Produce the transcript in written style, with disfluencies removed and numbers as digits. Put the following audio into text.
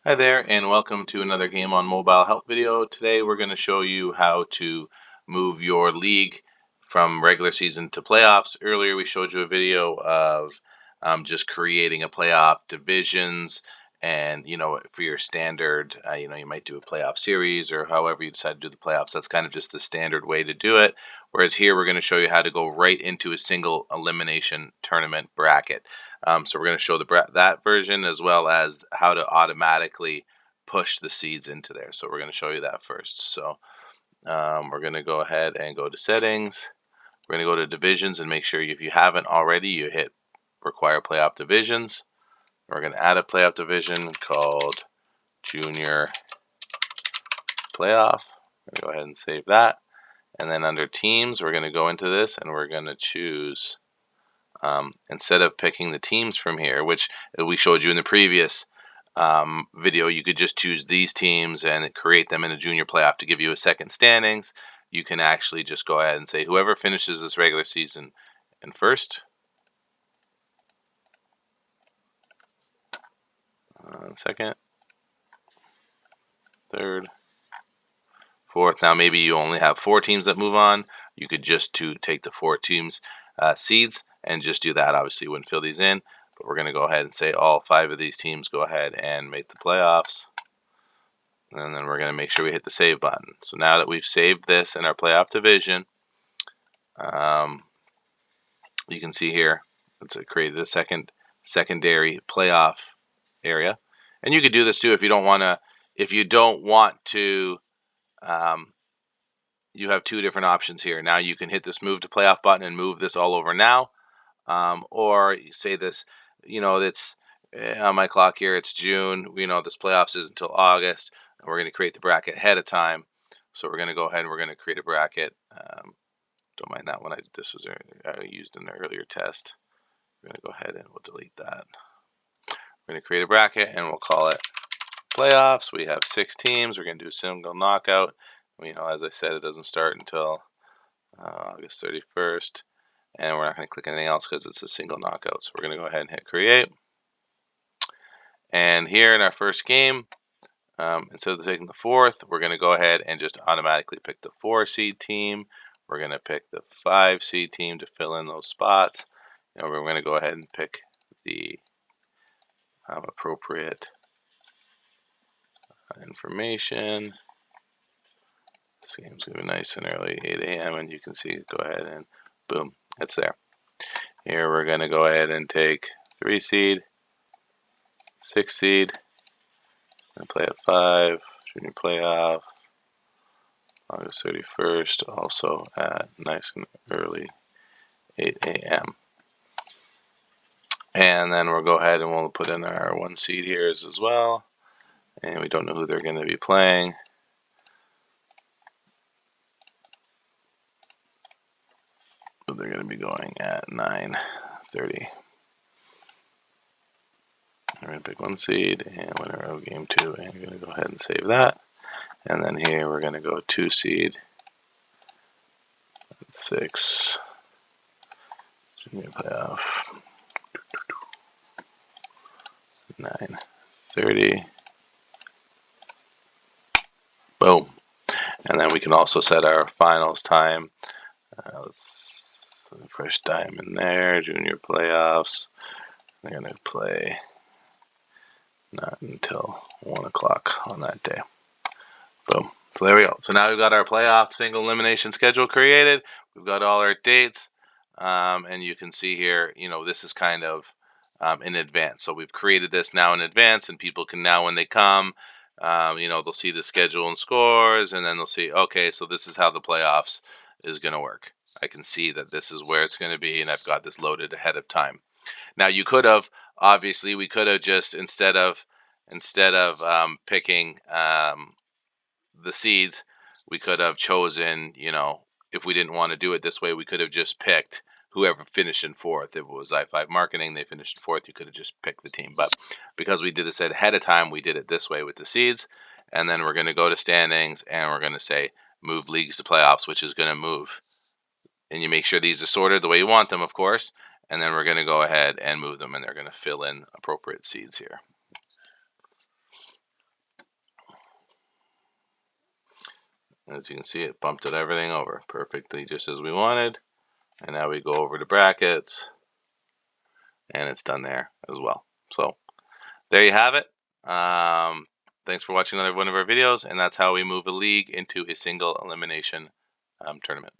Hi there, and welcome to another Game on Mobile help video. Today we're going to show you how to move your league from regular season to playoffs. Earlier we showed you a video of just creating a playoff divisions, and for your standard, you might do a playoff series or however you decide to do the playoffs. That's kind of just the standard way to do it. Whereas here we're going to show you how to go right into a single elimination tournament bracket. So we're going to show that version as well as how to automatically push the seeds into there. So we're going to show you that first. So we're going to go ahead and go to settings. We're going to go to divisions and make sure if you haven't already, you hit require playoff divisions. We're going to add a playoff division called Junior Playoff. We're going to go ahead and save that. And then under teams, we're going to go into this and we're going to choose instead of picking the teams from here, which we showed you in the previous video, you could just choose these teams and create them in a junior playoff to give you a second standings. You can actually just go ahead and say whoever finishes this regular season in first, second, third, fourth. Now maybe you only have 4 teams that move on. You could just take the 4 teams seeds and just do that. Obviously you wouldn't fill these in, but we're going to go ahead and say all 5 of these teams go ahead and make the playoffs. And then we're going to make sure we hit the save button. So now that we've saved this in our playoff division, you can see here it's created a secondary playoff area. And you could do this too if you don't want to. If you don't want to, you have 2 different options here. Now you can hit this move to playoff button and move this all over now, or you say this. It's on my clock here. It's June. This playoffs is until August. And we're going to create the bracket ahead of time. So we're going to go ahead and we're going to create a bracket. Don't mind that one. This was used in the earlier test. We're going to go ahead and we'll delete that. We're going to create a bracket and we'll call it playoffs. We have 6 teams. We're going to do a single knockout. As I said, it doesn't start until August 31st. And we're not going to click anything else because it's a single knockout. So we're going to go ahead and hit create. And here in our first game, instead of taking the 4th, we're going to go ahead and just automatically pick the 4 seed team. We're going to pick the 5 seed team to fill in those spots. And we're going to go ahead and pick the appropriate information. This game's going to be nice and early, 8 a.m. And you can see, go ahead and boom, it's there. Here we're going to go ahead and take 3 seed, 6 seed, and play at 5, junior playoff, August 31st, also at nice and early, 8 a.m. And then we'll go ahead and we'll put in our 1 seed here as well. And we don't know who they're going to be playing. But they're going to be going at 9:30. We're going to pick 1 seed and winner of game 2. And we're going to go ahead and save that. And then here we're going to go 2 seed, 6, junior playoff, 9:30. Boom. And then we can also set our finals time. Let's fresh time in there. Junior playoffs. They're going to play not until 1 o'clock on that day. Boom. So there we go. So now we've got our playoff single elimination schedule created. We've got all our dates. And you can see here, this is kind of in advance. So we've created this now in advance, and people can now, when they come, they'll see the schedule and scores, and then they'll see, okay, so this is how the playoffs is going to work. I can see that this is where it's going to be, and I've got this loaded ahead of time. Now you could have, obviously, we could have just instead of picking the seeds, we could have chosen, if we didn't want to do it this way, we could have just picked whoever finished in 4th. If it was i5 Marketing, they finished in 4th, you could have just picked the team. But because we did this ahead of time, we did it this way with the seeds. And then we're going to go to standings, and we're going to say move leagues to playoffs, which is going to move. And you make sure these are sorted the way you want them, of course. And then we're going to go ahead and move them, and they're going to fill in appropriate seeds here. As you can see, it bumped everything over perfectly just as we wanted. And now we go over to brackets, and it's done there as well. So there you have it. Thanks for watching another one of our videos, and that's how we move a league into a single elimination tournament.